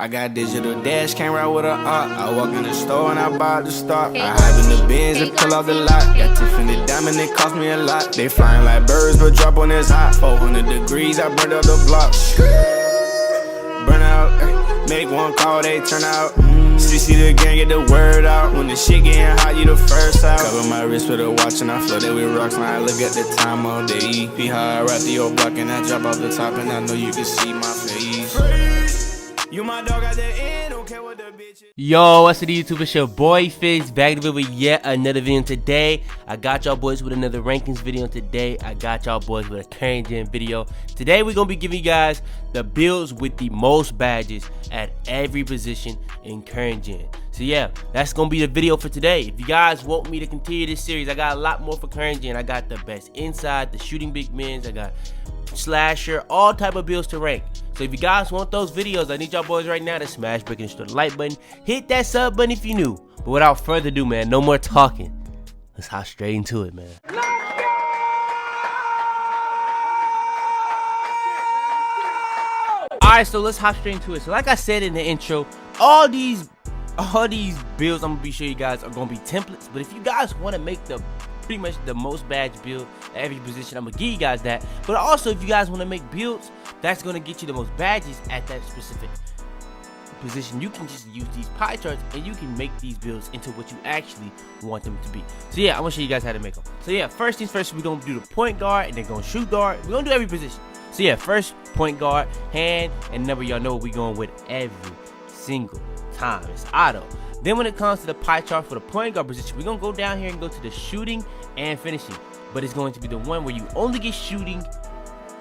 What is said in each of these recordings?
I got digital dash, can't ride with a op. I walk in the store and I buy the stock. I hide in the bins and pull out the lot. Got Tiffany diamond, it cost me a lot. They flying like birds, but drop on this hot. 400 degrees, I burned up the block. Burn out, make one call, they turn out. CC the gang, get the word out. When the shit getting hot, you the first out. Cover my wrist with a watch and I flood it with rocks. Now I look at the time all day. Be high, I rap the old block and I drop off the top. And I know you can see my face. You my dog at the end, don't care what the bitch is. Yo, what's the YouTube? It's your boy Fizz, back with yet another video. Today I got y'all boys with another rankings video. Today I got y'all boys with a current gen video. Today we're gonna be giving you guys the builds with the most badges at every position in current gen. So yeah, that's gonna be the video for today. If you guys want me to continue this series, I got a lot more for current gen. I got the best inside, the shooting big men's, I got slasher, all type of builds to rank. So if you guys want those videos, I need y'all boys right now to smash, break, and destroy the like button. Hit that sub button if you new. But without further ado, man, no more talking. Let's hop straight into it, man. Alright, so let's hop straight into it. So like I said in the intro, all these builds I'm gonna be showing you guys are gonna be templates. But if you guys want to make the pretty much the most badge build at every position, I'm gonna give you guys that. But also, if you guys want to make builds that's gonna get you the most badges at that specific position, you can just use these pie charts and you can make these builds into what you actually want them to be. So yeah, I'm gonna show you guys how to make them. So yeah, first things first, we're gonna do the point guard and then gonna shoot guard. We're gonna do every position. So yeah, first point guard, hand and number. Y'all know what we're going with every single time. It's auto. Then when it comes to the pie chart for the point guard position, we're gonna go down here and go to the shooting and finishing. But it's going to be the one where you only get shooting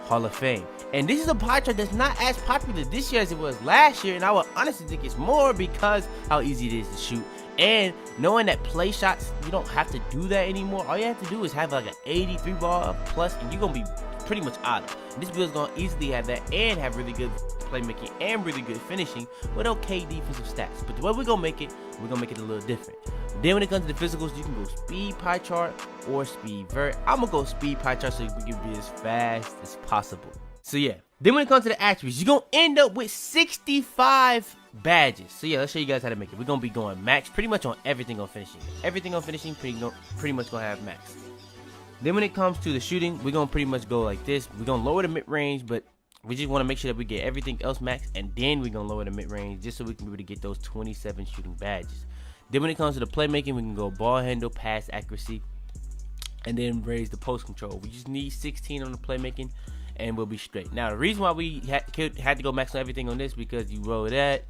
Hall of Fame. And this is a pie chart that's not as popular this year as it was last year. And I would honestly think it's more because how easy it is to shoot. And knowing that play shots, you don't have to do that anymore. All you have to do is have like an 83 ball plus and you're gonna be pretty much auto. And this build is gonna easily have that and have really good playmaking and really good finishing with okay defensive stats. But the way we're gonna make it a little different. Then when it comes to the physicals, you can go speed pie chart or speed vert. I'm gonna go speed pie chart so we can be as fast as possible. So yeah, then when it comes to the attributes, you're gonna end up with 65 badges. So yeah, let's show you guys how to make it. We're gonna be going max pretty much on everything on finishing. Everything on finishing pretty much gonna have max. Then when it comes to the shooting, we're gonna pretty much go like this. We're gonna lower the mid-range, but we just want to make sure that we get everything else max, and then we're gonna lower the mid-range just so we can be able to get those 27 shooting badges. Then when it comes to the playmaking, we can go ball handle, pass accuracy, and then raise the post control. We just need 16 on the playmaking and we'll be straight. Now the reason why we had to go max on everything on this, because you lower that,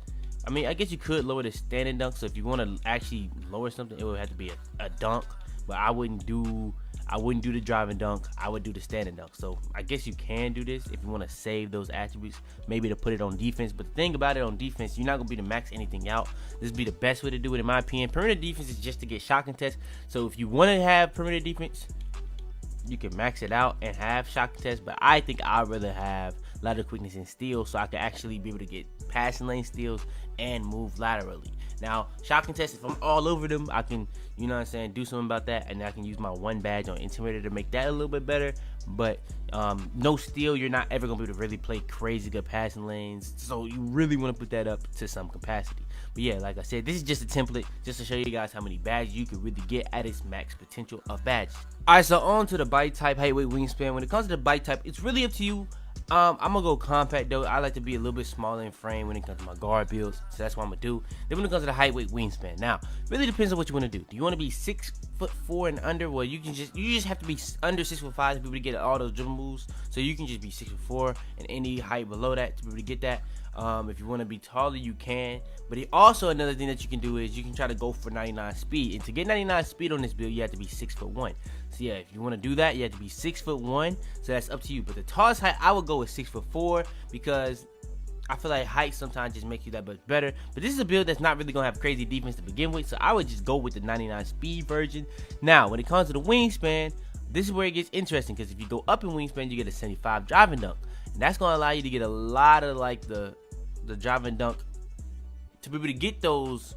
I mean, I guess you could lower the standing dunk. So if you want to actually lower something, it would have to be a dunk, but I wouldn't do the driving dunk. I would do the standing dunk. So I guess you can do this if you want to save those attributes, maybe to put it on defense. But the thing about it on defense, you're not gonna be to max anything out. This would be the best way to do it in my opinion. Perimeter defense is just to get shot contest. So if you want to have perimeter defense, you can max it out and have shot contest. But I think I'd rather have lateral quickness and steal, so I can actually be able to get passing lane steals and move laterally. Now, shot contest, if I'm all over them, I can, you know what I'm saying, do something about that, and I can use my one badge on Intimidator to make that a little bit better. But no steal, you're not ever going to be able to really play crazy good passing lanes, so you really want to put that up to some capacity. But yeah, like I said, this is just a template just to show you guys how many badges you can really get at its max potential of badges. Alright, so on to the bite type, height, weight, wingspan. When it comes to the bite type, it's really up to you. I'm gonna go compact though. I like to be a little bit smaller in frame when it comes to my guard builds, so that's what I'm gonna do. Then when it comes to the height, weight, wingspan, now really depends on what you want to do. Do you want to be 6'4" and under? Well, you just have to be under 6'5" to be able to get all those dribble moves. So you can just be 6'4" and any height below that to be able to get that. If you want to be taller, you can. But also another thing that you can do is you can try to go for 99 speed. And to get 99 speed on this build, you have to be 6'1". So yeah, if you want to do that, you have to be 6'1". So that's up to you. But the tallest height, I would go with 6'4", because I feel like height sometimes just makes you that much better. But this is a build that's not really gonna have crazy defense to begin with, so I would just go with the 99 speed version. Now, when it comes to the wingspan, this is where it gets interesting, because if you go up in wingspan, you get a 75 driving dunk, and that's gonna allow you to get a lot of like the driving dunk, to be able to get those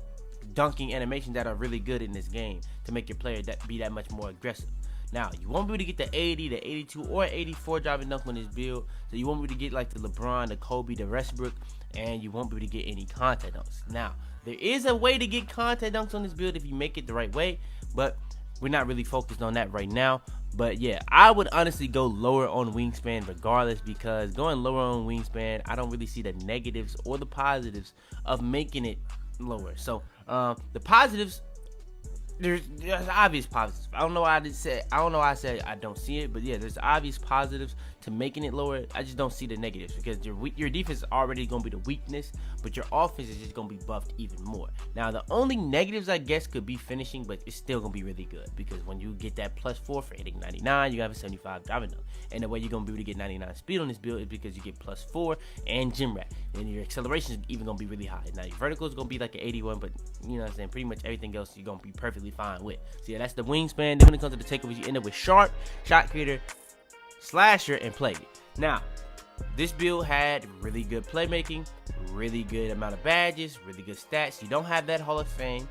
dunking animations that are really good in this game to make your player be that much more aggressive. Now, you won't be able to get the 80, the 82, or 84 driving dunk on this build. So you won't be able to get like the LeBron, the Kobe, the Westbrook, and you won't be able to get any contact dunks. Now, there is a way to get contact dunks on this build if you make it the right way, but we're not really focused on that right now. But yeah, I would honestly go lower on wingspan regardless, because going lower on wingspan, I don't really see the negatives or the positives of making it lower. So the positives, there's obvious positives. I don't know why I said I don't see it, but yeah, there's obvious positives to making it lower. I just don't see the negatives, because your defense is already going to be the weakness, but your offense is just going to be buffed even more. Now, the only negatives I guess could be finishing, but it's still going to be really good, because when you get that +4 for hitting 99, you have a 75 driving dunk. And the way you're going to be able to get 99 speed on this build is because you get +4 and gym rat. And your acceleration is even going to be really high. Now, your vertical is going to be like an 81, but you know what I'm saying, pretty much everything else you're going to be perfectly fine with. So yeah, that's the wingspan. Then when it comes to the takeovers, you end up with sharp, shot creator, slasher, and playmaker. Now, this build had really good playmaking, really good amount of badges, really good stats. You don't have that Hall of Fame.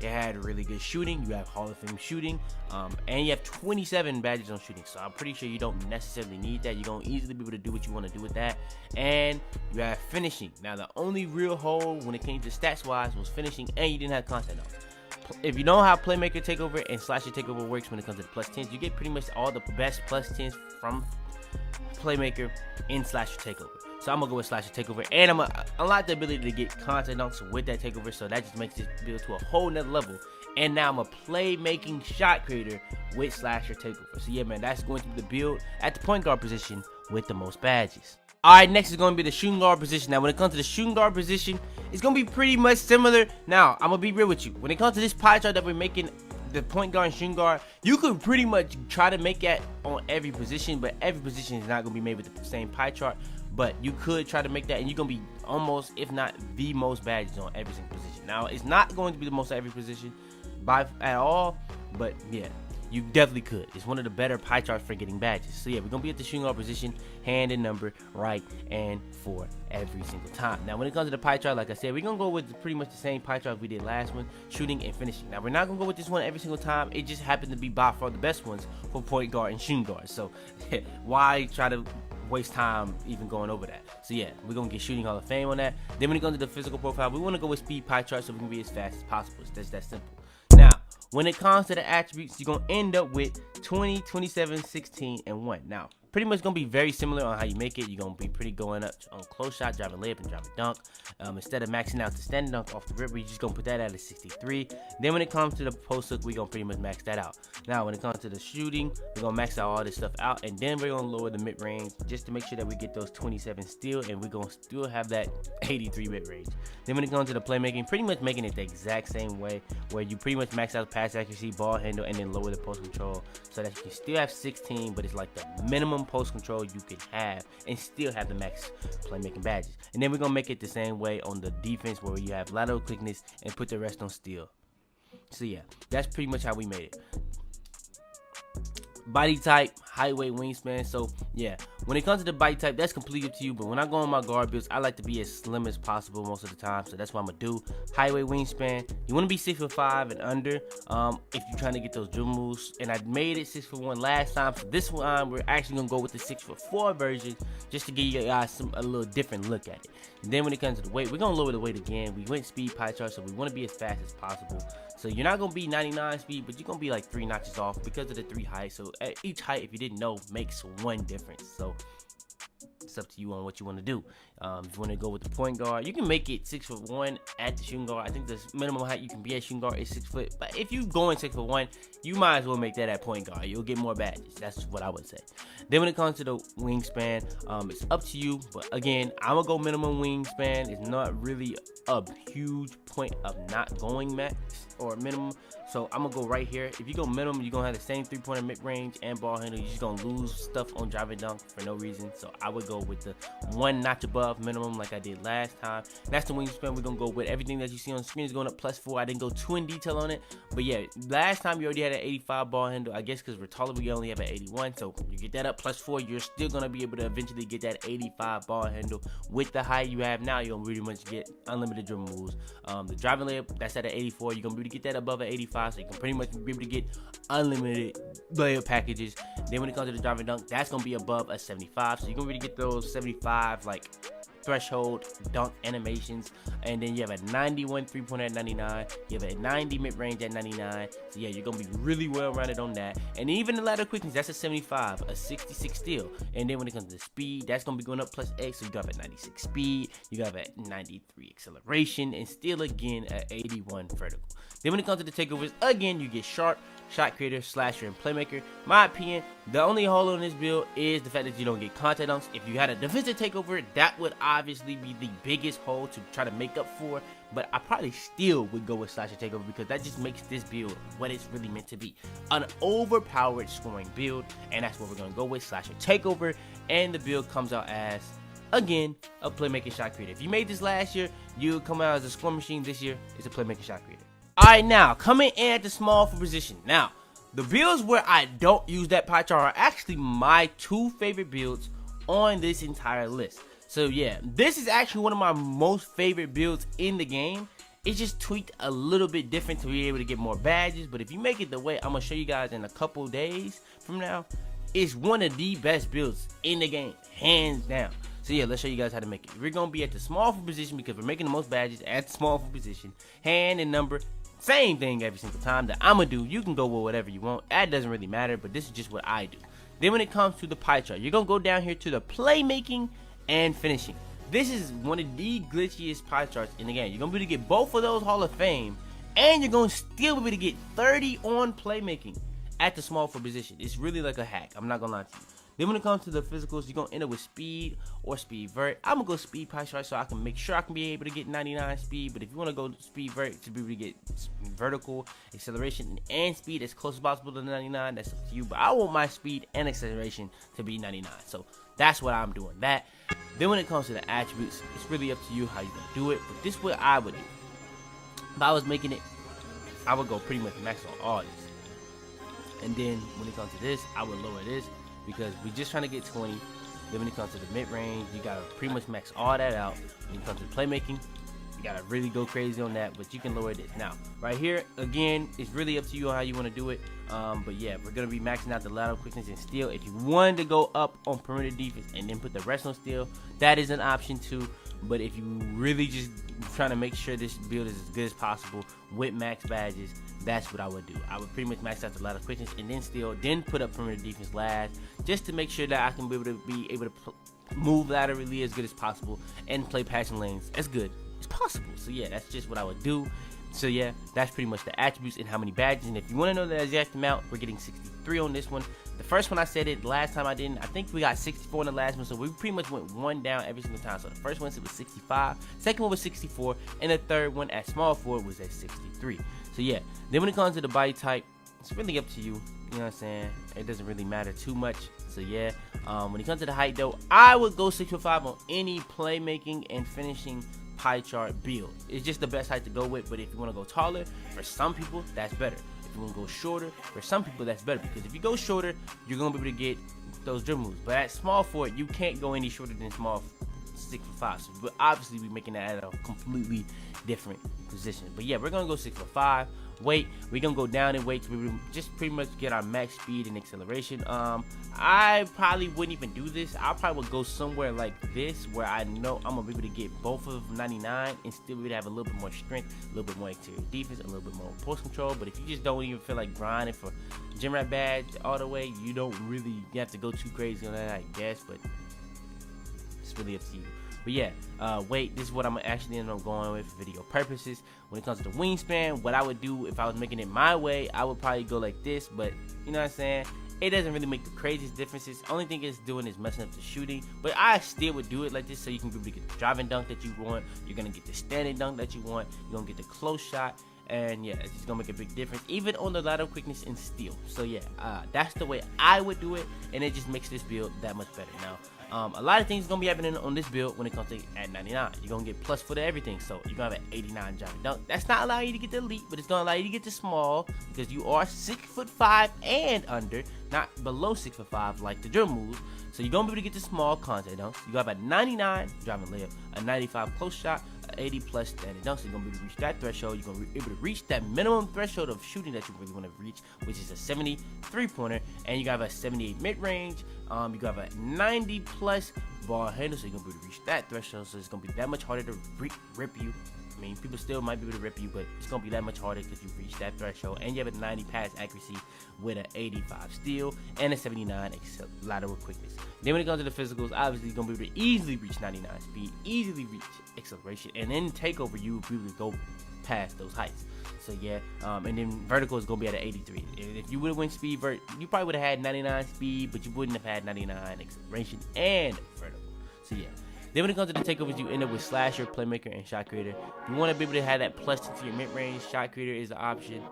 It had really good shooting. You have Hall of Fame shooting, and you have 27 badges on shooting. So I'm pretty sure you don't necessarily need that. You're going to easily be able to do what you want to do with that. And you have finishing. Now, the only real hole when it came to stats-wise was finishing, and you didn't have contact dunks. If you know how playmaker takeover and slasher takeover works when it comes to the +10s, you get pretty much all the best +10s from playmaker in slasher takeover. So I'm gonna go with slasher takeover, and I'm gonna unlock the ability to get contact dunks with that takeover. So that just makes this build to a whole nother level. And now I'm a playmaking shot creator with slasher takeover. So yeah, man, that's going to be the build at the point guard position with the most badges. Alright, next is going to be the shooting guard position. Now, when it comes to the shooting guard position, it's going to be pretty much similar. Now, I'm going to be real with you. When it comes to this pie chart that we're making, the point guard and shooting guard, you could pretty much try to make that on every position, but every position is not going to be made with the same pie chart. But you could try to make that, and you're going to be almost, if not the most badges on every single position. Now, it's not going to be the most at every position at all, but yeah. You definitely could. It's one of the better pie charts for getting badges. So yeah, we're going to be at the shooting guard position, hand and number, right and for every single time. Now, when it comes to the pie chart, like I said, we're going to go with pretty much the same pie chart we did last one, shooting and finishing. Now, we're not going to go with this one every single time. It just happened to be by far the best ones for point guard and shooting guard. So why try to waste time even going over that? So yeah, we're going to get shooting Hall of Fame on that. Then when it comes to the physical profile, we want to go with speed pie chart so we can be as fast as possible. It's just that simple. Now, when it comes to the attributes, you're going to end up with 20, 27, 16, and 1. Now, pretty much going to be very similar on how you make it. You're going to be pretty going up on close shot, driving layup, and driving dunk. Instead of maxing out the standing dunk off the rip, you're just going to put that at a 63. Then when it comes to the post hook, we're going to pretty much max that out. Now, when it comes to the shooting, we're going to max out all this stuff out. And then we're going to lower the mid-range just to make sure that we get those 27 still. And we're going to still have that 83 mid-range. Then when it comes to the playmaking, pretty much making it the exact same way, where you pretty much max out pass accuracy, ball handle, and then lower the post control so that you can still have 16, but it's like the minimum post control you can have and still have the max playmaking badges. And then we're going to make it the same way on the defense, where you have lateral quickness and put the rest on steal. So yeah, that's pretty much how we made it. Body type, height, weight, wingspan. So yeah, when it comes to the body type, that's completely up to you. But when I go on my guard builds, I like to be as slim as possible most of the time. So that's what I'm gonna do. Height, weight, wingspan. You want to be 6'5" and under. If you're trying to get those dribble moves. And I made it 6'1" last time. So this one, we're actually gonna go with the 6'4" version, just to give you guys a little different look at it. And then when it comes to the weight, we're gonna lower the weight again. We went speed pie chart, so we want to be as fast as possible. So you're not going to be 99 speed, but you're going to be like 3 notches off because of the 3 height. So at each height, if you didn't know, makes 1 difference. So it's up to you on what you want to do. If you want to go with the point guard, you can make it 6'1" at the shooting guard. I think the minimum height you can be at shooting guard is 6 foot. But if you go in 6'1", you might as well make that at point guard. You'll get more badges. That's what I would say. Then when it comes to the wingspan, it's up to you. But again, I'm gonna go minimum wingspan. It's not really a huge point of not going max or minimum. So I'm gonna go right here. If you go minimum, you're gonna have the same 3-pointer mid-range and ball handle. You're just gonna lose stuff on driving dunk for no reason. So I would go with the 1 notch above minimum like I did last time. That's the wingspan we're gonna go with. Everything that you see on the screen is going up +4. I didn't go too in detail on it, but yeah, last time you already had an 85 ball handle. I guess because we're taller, we only have an 81. So you get that up +4, you're still gonna be able to eventually get that 85 ball handle. With the height you have now, you're gonna pretty much get unlimited dribble moves. The driving layup, that's at an 84. You're gonna be able to to get that above an 85, so you can pretty much be able to get unlimited layup packages. Then when it comes to the driving dunk, that's gonna be above a 75, so you're gonna be able to get those 75 like threshold dunk animations. And then you have a 91 3-pointer at 99, you have a 90 mid-range at 99, so yeah, you're gonna be really well rounded on that. And even the ladder quickness, that's a 75, a 66 steal. And then when it comes to speed, that's gonna be going up plus X, so you got a 96 speed, you got a 93 acceleration, and still again at 81 vertical. Then when it comes to the takeovers, again, you get sharp, shot creator, slasher, and playmaker. My opinion, the only hole on this build is the fact that you don't get contact dunks. If you had a defensive takeover, that would obviously be the biggest hole to try to make up for, but I probably still would go with slasher takeover because that just makes this build what it's really meant to be, an overpowered scoring build. And that's what we're going to go with, slasher takeover. And the build comes out as, again, a playmaking shot creator. If you made this last year, you would come out as a score machine. This year, it's a playmaking shot creator. Alright, now, coming in at the small for position. Now, the builds where I don't use that pie chart are actually my 2 favorite builds on this entire list. So yeah, this is actually one of my most favorite builds in the game. It's just tweaked a little bit different to be able to get more badges. But if you make it the way I'm going to show you guys in a couple days from now, it's one of the best builds in the game, hands down. So yeah, let's show you guys how to make it. We're going to be at the small for position because we're making the most badges at the small for position. Hand and number. Same thing every single time that I'm gonna do. You can go with whatever you want. That doesn't really matter, but this is just what I do. Then when it comes to the pie chart, you're gonna go down here to the playmaking and finishing. This is one of the glitchiest pie charts in the game. You're gonna be able to get both of those Hall of Fame, and you're gonna still be able to get 30 on playmaking at the small for position. It's really like a hack. I'm not gonna lie to you. Then when it comes to the physicals, you're gonna end up with speed or speed vert. I'm gonna go speed pie chart so I can make sure I can be able to get 99 speed. But if you wanna go speed vert to be able to get vertical acceleration and speed as close as possible to 99, that's up to you. But I want my speed and acceleration to be 99, so that's what I'm doing. That. Then when it comes to the attributes, it's really up to you how you're gonna do it. But this is what I would do. If I was making it, I would go pretty much max on all this. And then when it comes to this, I would lower this, because we're just trying to get 20. Then when it comes to the mid-range, you gotta pretty much max all that out. When it comes to playmaking, you gotta really go crazy on that, but you can lower this. Now, right here, again, it's really up to you on how you wanna do it. But yeah, we're gonna be maxing out the lateral quickness and steal. If you wanted to go up on perimeter defense and then put the rest on steal, that is an option too. But if you really just trying to make sure this build is as good as possible with max badges, that's what I would do. I would pretty much max out the lateral quickness and then steal, then put up perimeter defense last, just to make sure that I can be able to move laterally as good as possible and play passing lanes as good as possible. So yeah, that's just what I would do. So yeah, that's pretty much the attributes and how many badges. And if you want to know the exact amount, we're getting 63 on this one. The first one I said it, last time I didn't. I think we got 64 in the last one, so we pretty much went one down every single time. So the first one was 65, second one was 64, and the third one at small forward was at 63. So yeah, then when it comes to the body type, it's really up to you. You know what I'm saying? It doesn't really matter too much. So yeah, when it comes to the height though, I would go 6'5" on any playmaking and finishing pie chart build. It's just the best height to go with. But if you want to go taller, for some people that's better. If you want to go shorter, for some people that's better, because if you go shorter, you're gonna be able to get those dribble moves. But at small forward, you can't go any shorter than small 6'5". So but obviously we're making that at a completely different position. But yeah, we're gonna go 6'5". Weight, we're gonna go down in weight to just pretty much get our max speed and acceleration. I probably wouldn't even do this. I probably would go somewhere like this, where I know I'm gonna be able to get both of 99 and still be able to have a little bit more strength, a little bit more exterior defense, a little bit more post control. But if you just don't even feel like grinding for gym rat badge all the way, you don't really have to go too crazy on that, I guess. But it's really up to you. But yeah, weight, this is what I'm actually end up going with for video purposes. When it comes to the wingspan, what I would do if I was making it my way, I would probably go like this. But you know what I'm saying? It doesn't really make the craziest differences. Only thing it's doing is messing up the shooting. But I still would do it like this, so you can be able to get the driving dunk that you want. You're gonna get the standing dunk that you want. You're gonna get the close shot. And yeah, it's just gonna make a big difference, even on the lateral quickness and steal. So yeah, that's the way I would do it, and it just makes this build that much better. Now, a lot of things gonna be happening on this build when it comes to at 99. You're gonna get plus for the everything, so you're gonna have an 89 driving dunk. That's not allowing you to get the elite, but it's gonna allow you to get the small, because you are 6'5" and under, not below 6'5" like the dribble moves. So you're gonna be able to get the small contact dunks. You have a 99 driving layup, a 95 close shot, 80 plus standard dunk. So you're gonna be able to reach that threshold. You're gonna be able to reach that minimum threshold of shooting that you really want to reach, which is a 70 3-pointer, and you got a 78 mid-range. You got a 90 plus ball handle, so you're gonna be able to reach that threshold. So it's gonna be that much harder to rip you. I mean, people still might be able to rip you, but it's going to be that much harder because you reach that threshold. And you have a 90 pass accuracy with an 85 steal and a 79 lateral quickness. Then when it comes to the physicals, obviously you're going to be able to easily reach 99 speed, easily reach acceleration, and then takeover, you will be able to go past those heights. So yeah, and then vertical is going to be at an 83. If you would have went speed vert, you probably would have had 99 speed, but you wouldn't have had 99 acceleration and vertical. So yeah. Then when it comes to the takeovers, you end up with slasher, playmaker, and shot creator. If you want to be able to have that plus to your mid-range, shot creator is an option.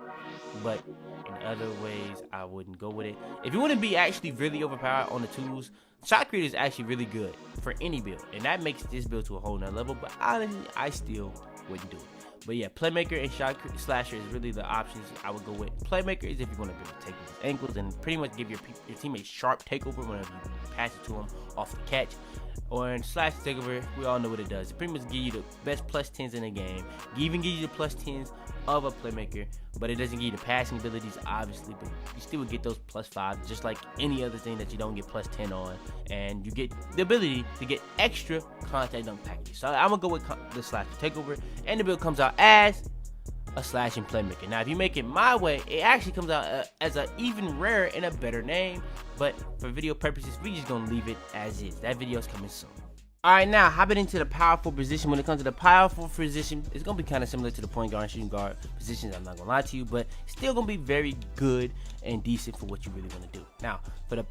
But in other ways, I wouldn't go with it. If you want to be actually really overpowered on the tools, shot creator is actually really good for any build. And that makes this build to a whole nother level. But honestly, I still wouldn't do it. But yeah, playmaker and slasher is really the options I would go with. Playmaker is if you want to be able to take his ankles and pretty much give your teammates sharp takeover whenever you pass it to them off the catch. Or in slash takeover, we all know what it does. It pretty much gives you the best plus 10s in the game. It even gives you the plus 10s of a playmaker, but it doesn't give you the passing abilities, obviously. But you still would get those plus 5s, just like any other thing that you don't get plus 10 on. And you get the ability to get extra contact dunk packages. So I'm gonna go with the slash takeover, and the build comes out as a slashing playmaker. Now, if you make it my way, it actually comes out as an even rarer and a better name. But for video purposes, we just gonna leave it as is. That video is coming soon. Alright, now hopping into the powerful position. When it comes to the powerful position, it's gonna be kind of similar to the point guard and shooting guard positions. I'm not gonna lie to you, but it's still gonna be very good and decent for what you really want to do. Now, for the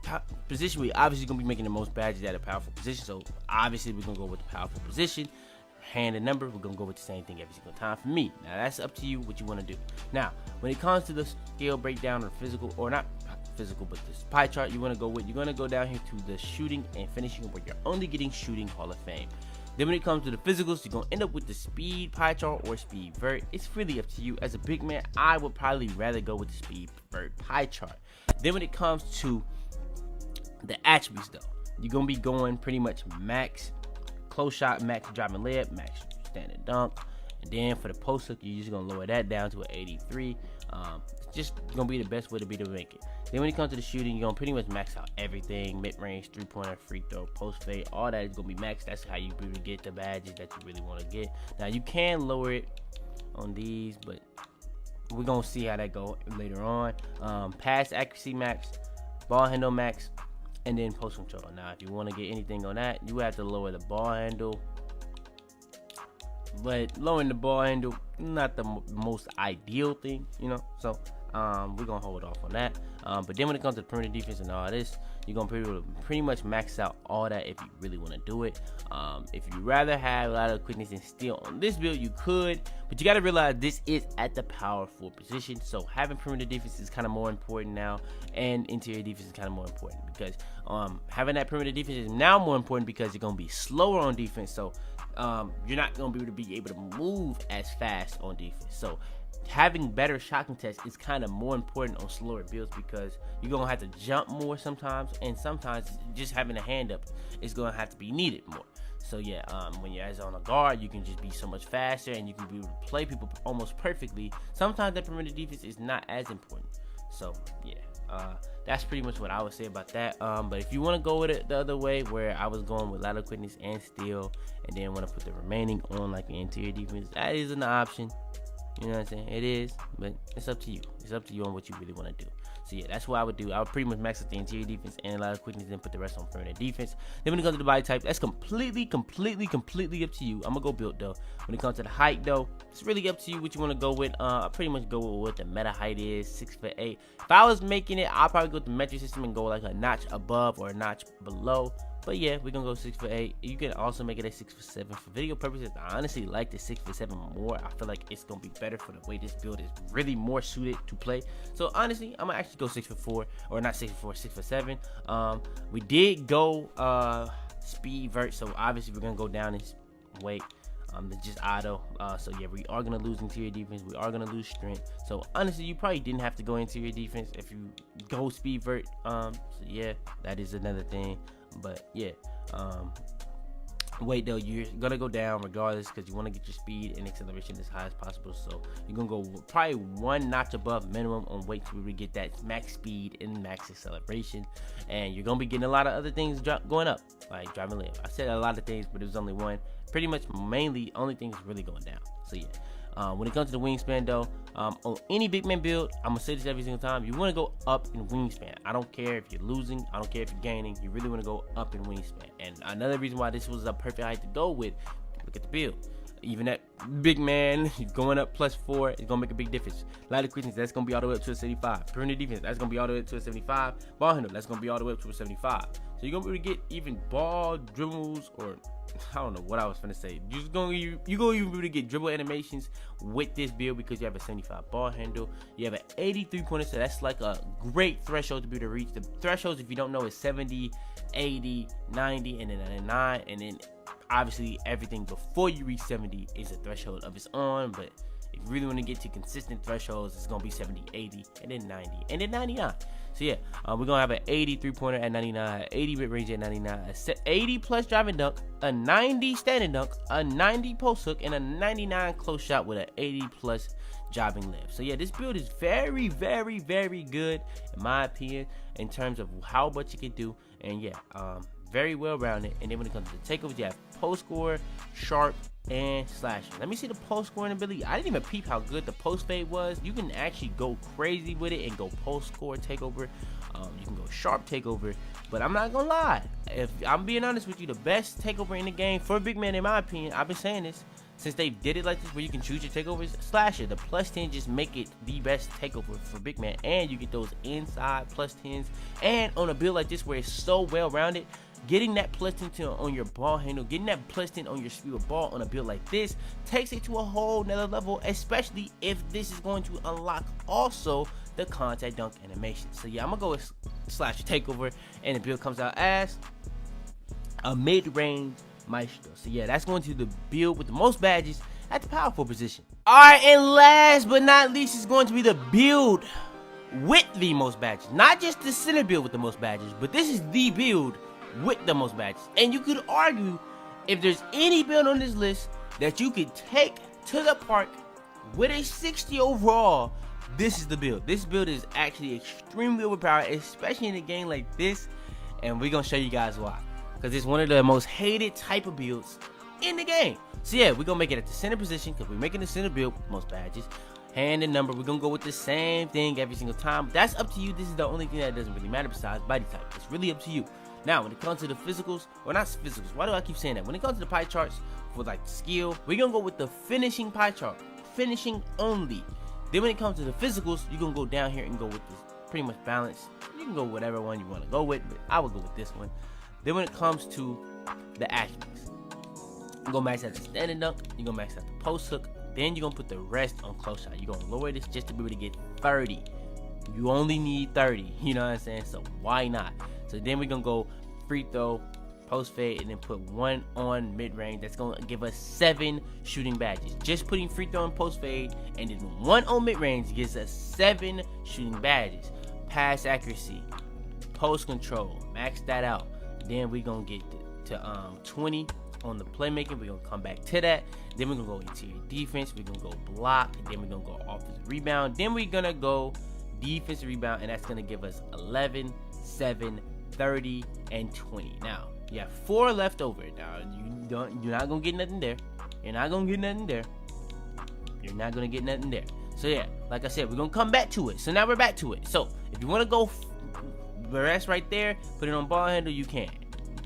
position, we obviously gonna be making the most badges at a powerful position. So obviously, we're gonna go with the powerful position. Hand and number, we're gonna go with the same thing every single time for me. Now that's up to you what you want to do. Now when it comes to the scale breakdown or physical, or not physical, but this pie chart you want to go with, you're going to go down here to the shooting and finishing, where you're only getting shooting Hall of Fame. Then when it comes to the physicals, you're going to end up with the speed pie chart or speed vert. It's really up to you. As a big man, I would probably rather go with the speed vert pie chart. Then when it comes to the attributes though, you're going to be going pretty much max close shot, max driving layup, max standing dunk. And then for the post hook, you're just gonna lower that down to an 83. It's just gonna be the best way to make it. Then when it comes to the shooting, you're gonna pretty much max out everything: mid-range, three-pointer, free throw, post fade. All that is gonna be maxed. That's how you really get the badges that you really want to get. Now you can lower it on these, but we're gonna see how that go later on. Pass accuracy max, ball handle max, and then post control. Now if you want to get anything on that, you have to lower the ball handle. But lowering the ball handle, not the most ideal thing, you know. So we're gonna hold off on that. But then when it comes to perimeter defense and all this, you're gonna pretty much max out all that if you really want to do it. If you rather have a lot of quickness and steal on this build, you could, but you got to realize this is at the power forward position, so having perimeter defense is kind of more important now, and interior defense is kind of more important because having that perimeter defense is now more important because you're gonna be slower on defense. So you're not going to be able to move as fast on defense. So having better shot contest is kind of more important on slower builds because you're going to have to jump more sometimes, and sometimes just having a hand up is going to have to be needed more. So yeah, when you're as on a guard, you can just be so much faster and you can be able to play people almost perfectly. Sometimes that perimeter defense is not as important. So yeah, that's pretty much what I would say about that. But if you want to go with it the other way, where I was going with lateral quickness and steal, and then want to put the remaining on like the interior defense, that is an option. You know what I'm saying? It is, but it's up to you. It's up to you on what you really want to do. So yeah, that's what I would do. I would pretty much max out the interior defense and lateral quickness, and put the rest on perimeter defense. Then when it comes to the body type, that's completely up to you. I'm gonna go build though. When it comes to the height though, it's really up to you what you want to go with. I pretty much go with what the meta height is, 6'8". If I was making it, I'll probably go with the metric system and go like a notch above or a notch below. But yeah, we're gonna go 6'8". You can also make it a 6'7". For video purposes, I honestly like the 6'7" more. I feel like it's gonna be better for the way this build is really more suited to play. So honestly, I'm gonna actually go 6'4", or not 6'4", 6'7". We did go speed vert, so obviously we're gonna go down in weight. It's just auto. So yeah, we are gonna lose interior defense. We are gonna lose strength. So honestly, you probably didn't have to go interior defense if you go speed vert. So yeah, that is another thing. But yeah, weight though, you're gonna go down regardless because you want to get your speed and acceleration as high as possible. So you're gonna go probably one notch above minimum on weight to really get that max speed and max acceleration. And you're gonna be getting a lot of other things going up, like driving lift. I said a lot of things, but it was only one. Pretty much mainly only things really going down. So yeah. When it comes to the wingspan though, on any big man build, I'm gonna say this every single time, you want to go up in wingspan. I don't care if you're losing, I don't care if you're gaining, you really want to go up in wingspan. And another reason why this was a perfect height to go with, look at the build. Even that big man going up +4 is gonna make a big difference. Lighter quickness, that's gonna be all the way up to a 75. Perimeter defense, that's gonna be all the way up to a 75. Ball handle, that's gonna be all the way up to a 75. So you're gonna be able to get even ball dribbles, or I don't know what I was gonna say. You're gonna even be able to get dribble animations with this build because you have a 75 ball handle. You have an 83 pointer, so that's like a great threshold to be able to reach. The thresholds, if you don't know, is 70, 80, 90, and then 99, and then obviously everything before you reach 70 is a threshold of its own. But if you really want to get to consistent thresholds, it's gonna be 70, 80, and then 90, and then 99. So yeah, we're gonna have an 83 pointer at 99, 80 mid range at 99, a 80 plus driving dunk, a 90 standing dunk, a 90 post hook, and a 99 close shot with an 80 plus driving lift. So yeah, this build is very, very, very good in my opinion in terms of how much you can do. And yeah, very well rounded. And then when it comes to the takeovers, you have post score, sharp, and slashing. Let me see the post scoring ability. I didn't even peep how good the post fade was. You can actually go crazy with it and go post score takeover. You can go sharp takeover. But I'm not gonna lie, if I'm being honest with you, the best takeover in the game for a big man, in my opinion, I've been saying this since they did it like this, where you can choose your takeovers, slasher. The +10 just make it the best takeover for big man, and you get those inside +10s. And on a build like this where it's so well rounded, getting that +10 on your ball handle, getting that +10 on your speed of ball on a build like this takes it to a whole nother level, especially if this is going to unlock also the contact dunk animation. So yeah, I'm gonna go with slash takeover, and the build comes out as a mid-range maestro. So yeah, that's going to the build with the most badges at the power forward position. Alright, and last but not least is going to be the build with the most badges. Not just the center build with the most badges, but this is the build with the most badges. And you could argue, if there's any build on this list that you could take to the park with a 60 overall, this is the build. This build is actually extremely overpowered, especially in a game like this, and we're gonna show you guys why. Because it's one of the most hated type of builds in the game. So yeah, we're gonna make it at the center position because we're making the center build with most badges. Hand and number, we're gonna go with the same thing every single time. That's up to you. This is the only thing that doesn't really matter besides body type. It's really up to you. Now, when it comes to the physicals, or not physicals, why do I keep saying that? When it comes to the pie charts for like skill, we're gonna go with the finishing pie chart, finishing only. Then when it comes to the physicals, you're gonna go down here and go with this pretty much balance. You can go whatever one you want to go with, but I would go with this one. Then when it comes to the attributes, you're gonna max out the standing dunk, you're gonna max out the post hook, then you're gonna put the rest on close shot. You're gonna lower this just to be able to get 30. You only need 30, you know what I'm saying? So why not? So then we're gonna go free throw, post fade, and then put one on mid range. That's gonna give us 7 shooting badges. Just putting free throw and post fade, and then one on mid range gives us 7 shooting badges. Pass accuracy, post control, max that out. Then we're gonna get to 20 on the playmaking. We're gonna come back to that. Then we're gonna go interior defense. We're gonna go block. Then we're gonna go offensive rebound. Then we're gonna go defensive rebound, and that's gonna give us 11, 7, 30, and 20. Now you have 4 left over. Now you're not gonna get nothing there. You're not gonna get nothing there. You're not gonna get nothing there. So yeah, like I said, we're gonna come back to it. So now we're back to it. So if you want to go the rest right there, put it on ball handle, you can.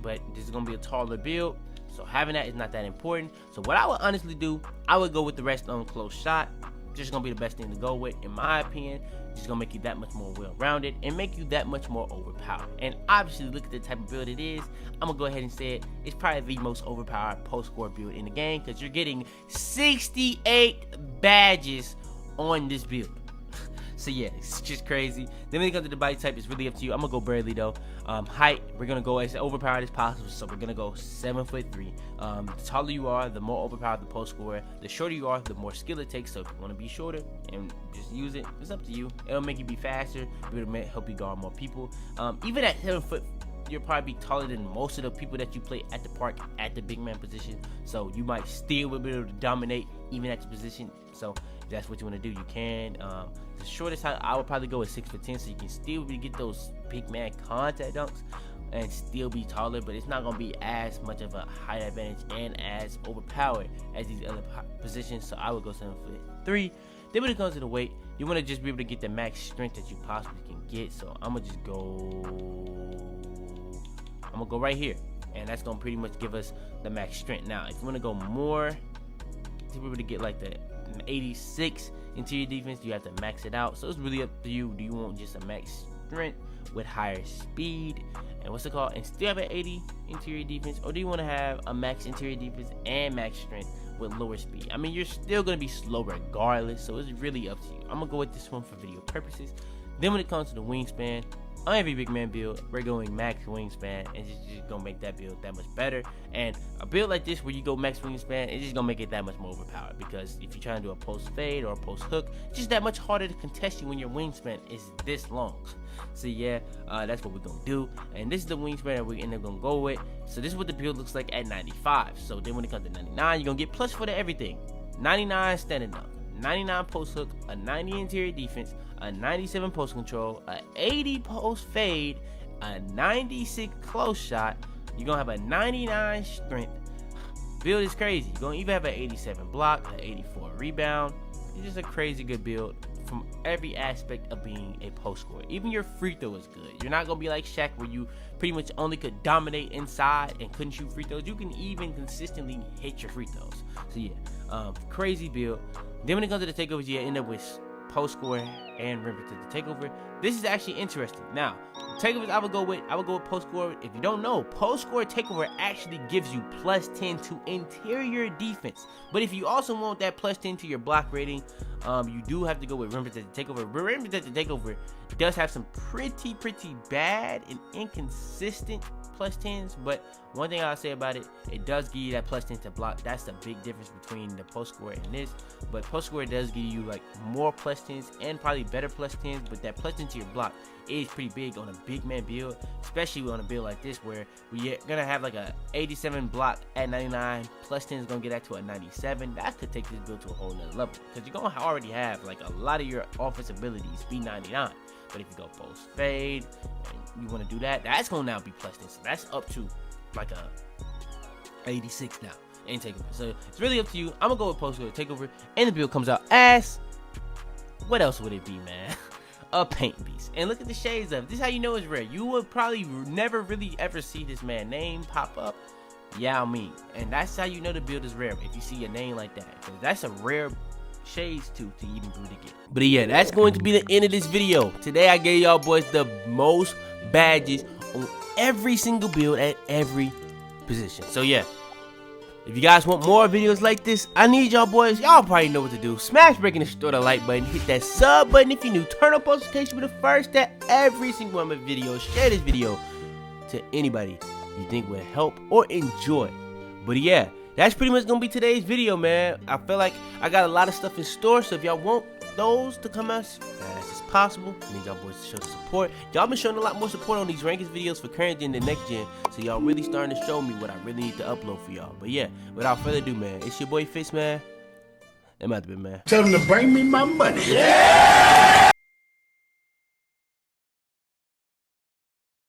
But this is gonna be a taller build, so having that is not that important. So what I would honestly do, I would go with the rest on close shot. Just gonna be the best thing to go with, in my opinion. Just gonna make you that much more well-rounded and make you that much more overpowered. And obviously, look at the type of build it is. I'm gonna go ahead and say it's probably the most overpowered post-score build in the game, because you're getting 68 badges on this build. So yeah, it's just crazy. Then when it comes to the body type, it's really up to you. I'm gonna go Bradley though. Height, we're gonna go as overpowered as possible. So we're gonna go 7'3". The taller you are, the more overpowered the post scorer. The shorter you are, the more skill it takes. So if you want to be shorter and just use it, it's up to you. It'll make you be faster. It'll help you guard more people. Even at 7 foot, you'll probably be taller than most of the people that you play at the park at the big man position. So you might still be able to dominate even at your position. So if that's what you want to do, you can. The shortest height I would probably go is 6'10", so you can still be get those big man contact dunks and still be taller, but it's not gonna be as much of a height advantage and as overpowered as these other positions. So I would go 7'3". Then when it comes to the weight, you want to just be able to get the max strength that you possibly can get. So I'm gonna just go right here, and that's gonna pretty much give us the max strength. Now if you want to go more to be able to get like the 86 interior defense, you have to max it out. So it's really up to you. Do you want just a max strength with higher speed and and still have an 80 interior defense, or do you want to have a max interior defense and max strength with lower speed? I mean, you're still going to be slow regardless, so it's really up to you. I'm going to go with this one for video purposes. Then when it comes to the wingspan, on every big man build, we're going max wingspan, and just gonna make that build that much better. And a build like this where you go max wingspan, it's just gonna make it that much more overpowered, because if you're trying to do a post fade or a post hook, it's just that much harder to contest you when your wingspan is this long. So yeah, that's what we're gonna do, and this is the wingspan that we end up gonna go with. So this is what the build looks like at 95. So then when it comes to 99, you're gonna get plus for everything. 99 standing up, 99 post hook, a 90 interior defense, a 97 post control, a 80 post fade, a 96 close shot. You're gonna have a 99 strength. Build is crazy. You're gonna even have an 87 block, an 84 rebound. It's just a crazy good build from every aspect of being a post scorer. Even your free throw is good. You're not gonna be like Shaq, where you pretty much only could dominate inside and couldn't shoot free throws. You can even consistently hit your free throws. So yeah, crazy build. Then when it comes to the takeovers, you end up with post score and rim protected takeover. This is actually interesting. Now, takeovers I would go with post score. If you don't know, post score takeover actually gives you plus 10 to interior defense. But if you also want that plus 10 to your block rating, you do have to go with rim protected takeover. But rim protected takeover does have some pretty bad and inconsistent plus 10s, but one thing I'll say about it, it does give you that plus 10 to block. That's the big difference between the post score and this. But post score does give you like more plus 10s and probably better plus 10s, but that plus 10 to your block is pretty big on a big man build, especially on a build like this where we're gonna have like a 87 block at 99, plus 10 is gonna get that to a 97. That could take this build to a whole nother level, because you're gonna already have like a lot of your offensive abilities be 99. But if you go post fade and you want to do that, that's gonna now be plus 10. So that's up to like a 86 now in takeover. So it's really up to you. I'm gonna go with post score takeover, and the build comes out as, what else would it be, man? A paint beast. And look at the shades of it. This is how you know it's rare. You would probably never really ever see this man name pop up, Yao Ming, and that's how you know the build is rare, if you see a name like that, because that's a rare shades to even really get. But yeah, that's going to be the end of this video. Today I gave y'all boys the most badges on every single build at every position. So yeah, if you guys want more videos like this, I need y'all boys, y'all probably know what to do. Smash breaking the like button, hit that sub button if you're new, turn on post notifications to be the first at every single one of my videos. Share this video to anybody you think would help or enjoy. But yeah, that's pretty much gonna be today's video, man. I feel like I got a lot of stuff in store, so if y'all want those to come out as fast as possible, I need y'all boys to show the support. Y'all been showing a lot more support on these rankings videos for current gen than next gen, so y'all really starting to show me what I really need to upload for y'all. But yeah, without further ado, man, it's your boy Fitz, man. I'm out the bit, man. Tell them to bring me my money. Yeah!